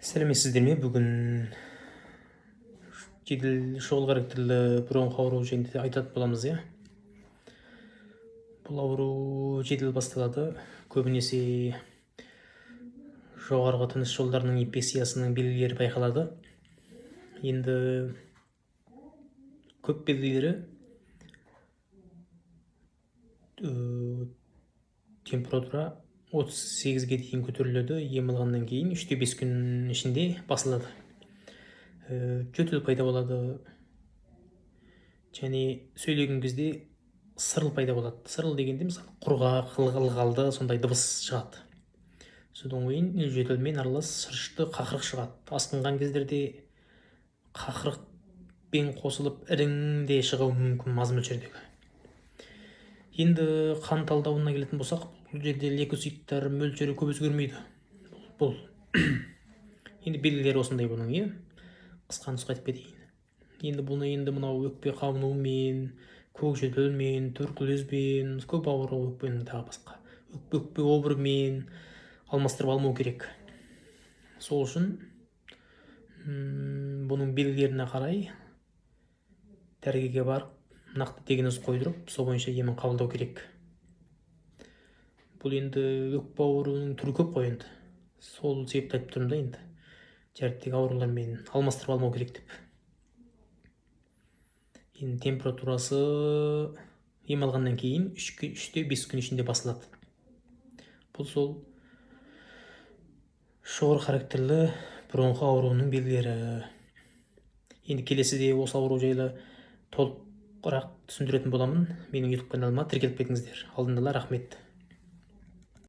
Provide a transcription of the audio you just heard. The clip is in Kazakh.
Сәлеметсіздер ме? Бүгін жедел шұғыл характерлі бронх ауру жөнінде айтатын боламыз, иә. Бұл ауру жедел басталады. Көбінесе жоғарғы тыныс жолдарының инфекциясының белгілері байқалады. Енді көп белгілері температура 38-ге дейін көтеріледі. Ем алғаннан кейін 3-5 күн ішінде басылады. Жөтел пайда болады. Және сөйлеген кезде сырыл пайда болады. Сырыл дегенде мысалы құрғақ, ылғалды сондай дыбыс шығады. Содан кейін жөтелмен аралас шырышты қақырық шығады. Асқынған кездерде қақырықпен қосылып ірің де шығуы мүмкін, аз мөлшердегі. Енді қан талдауына келетін болсақ, бұл жерде лейкоциттер мөлшері көп өзгермейді. Бұл енді белгілері осындай бұның, иә. Қысқа нұсқа айтып кетейін. Енді бұны мынау өкпе қабынуымен, көкжөтелмен, туберкулезбен, көп ауру өкпенің тағы басқа өкпе обырымен алмастырып алмау керек. Сол үшін бұның белгілеріне қарай дәрігерге барып нақты диагноз қойдырып, сол бойынша емін қабылдау керек. Бұл енді өкпе ауруының түрі көп қой енді. Сол себепті айтып тұрмын да енді. Дәрттегі аурулармен алмастырып алмау керек деп. Енді температурасы ем алғаннан кейін 3-5 күн ішінде басылады. Бұл сол шұғыл характерлі бронх ауруының белгілері. Енді келесіде осы ауру жайлы толығырақ түсіндіретін боламын. Менің YouTube каналыма тіркеліп кетіңіздер. Алдын ала рахмет.